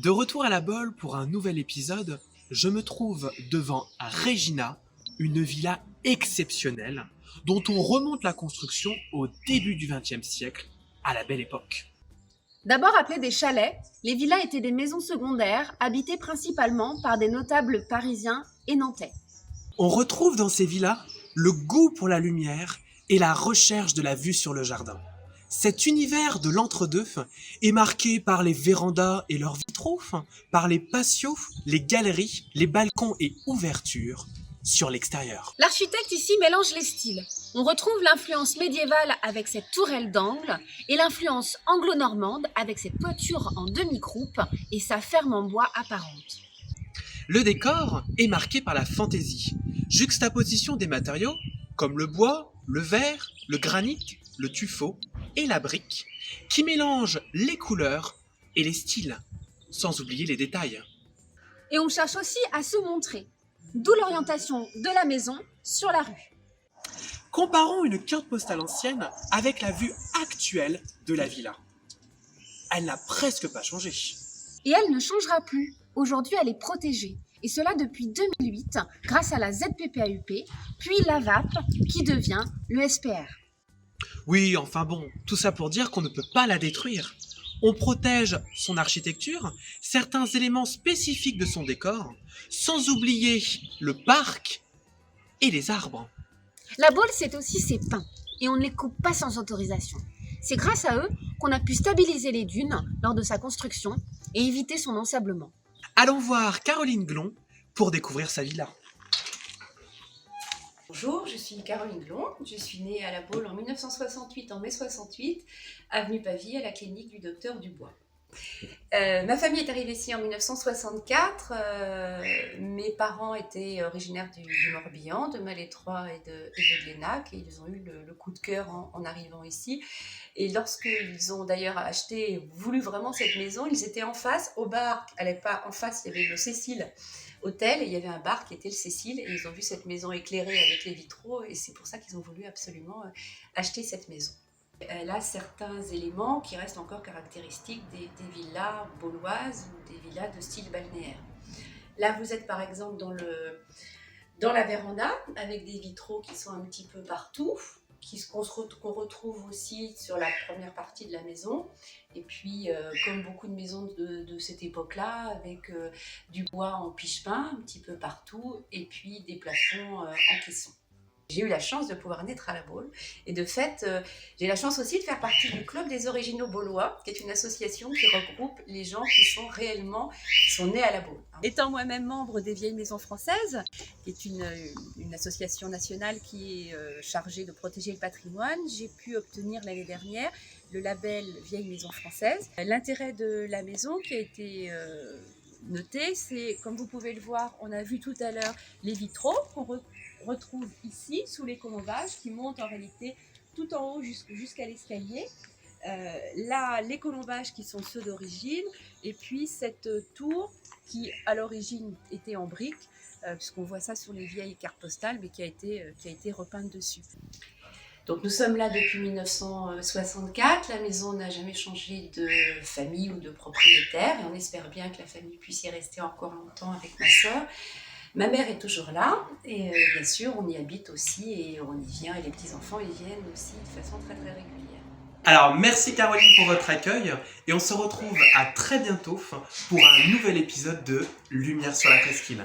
De retour à la Baule pour un nouvel épisode, je me trouve devant Regina, une villa exceptionnelle dont on remonte la construction au début du XXe siècle, à la Belle Époque. D'abord appelées des chalets, les villas étaient des maisons secondaires habitées principalement par des notables parisiens et nantais. On retrouve dans ces villas le goût pour la lumière et la recherche de la vue sur le jardin. Cet univers de l'entre-deux est marqué par les vérandas et leurs vitraux, par les patios, les galeries, les balcons et ouvertures sur l'extérieur. L'architecte ici mélange les styles. On retrouve l'influence médiévale avec cette tourelle d'angle et l'influence anglo-normande avec cette toiture en demi-croupe et sa ferme en bois apparente. Le décor est marqué par la fantaisie, juxtaposition des matériaux comme le bois, le verre, le granit, le tuffeau et la brique qui mélangent les couleurs et les styles, sans oublier les détails. Et on cherche aussi à se montrer, d'où l'orientation de la maison sur la rue. Comparons une carte postale ancienne avec la vue actuelle de la villa. Elle n'a presque pas changé. Et elle ne changera plus. Aujourd'hui, elle est protégée. Et cela depuis 2008, grâce à la ZPPAUP, puis la VAP, qui devient le SPR. Oui, enfin bon, tout ça pour dire qu'on ne peut pas la détruire. On protège son architecture, certains éléments spécifiques de son décor, sans oublier le parc et les arbres. La Baule, c'est aussi ses pins, et on ne les coupe pas sans autorisation. C'est grâce à eux qu'on a pu stabiliser les dunes lors de sa construction et éviter son ensablement. Allons voir Caroline Glon pour découvrir sa villa. Bonjour, je suis Caroline Glon, je suis née à La Baule en 1968, en mai 68, avenue Pavie, à la clinique du docteur Dubois. Ma famille est arrivée ici en 1964, mes parents étaient originaires du Morbihan, de Malétroit et de Glénac, et ils ont eu le coup de cœur en arrivant ici. Et lorsqu'ils ont d'ailleurs acheté et voulu vraiment cette maison, ils étaient en face, au bar, en face il y avait le Cécile Hôtel, et il y avait un bar qui était le Cécile, et ils ont vu cette maison éclairée avec les vitraux, et c'est pour ça qu'ils ont voulu absolument acheter cette maison. Elle a certains éléments qui restent encore caractéristiques des villas bauloises ou des villas de style balnéaire. Là, vous êtes par exemple dans la véranda avec des vitraux qui sont un petit peu partout, qu'on retrouve aussi sur la première partie de la maison. Et puis, comme beaucoup de maisons de cette époque-là, avec du bois en piche-pain un petit peu partout, et puis des plafonds en caisson. J'ai eu la chance de pouvoir naître à La Baule et de fait, j'ai la chance aussi de faire partie du Club des Originaux Baulois, qui est une association qui regroupe les gens qui sont nés à La Baule. Étant moi-même membre des Vieilles Maisons Françaises, qui est une association nationale qui est chargée de protéger le patrimoine, j'ai pu obtenir l'année dernière le label Vieilles Maisons Françaises. L'intérêt de la maison qui a été noté, c'est, comme vous pouvez le voir, on a vu tout à l'heure les vitraux qu'on retrouve ici sous les colombages qui montent en réalité tout en haut jusqu'à l'escalier. Là, les colombages qui sont ceux d'origine, et puis cette tour qui à l'origine était en briques, puisqu'on voit ça sur les vieilles cartes postales, mais qui a été repeinte dessus. Donc nous sommes là depuis 1964, la maison n'a jamais changé de famille ou de propriétaire, et on espère bien que la famille puisse y rester encore longtemps avec ma sœur. Ma mère est toujours là, et bien sûr on y habite aussi, et on y vient, et les petits-enfants y viennent aussi de façon très très régulière. Alors merci Caroline pour votre accueil et on se retrouve à très bientôt pour un nouvel épisode de Lumière sur la Presqu'île.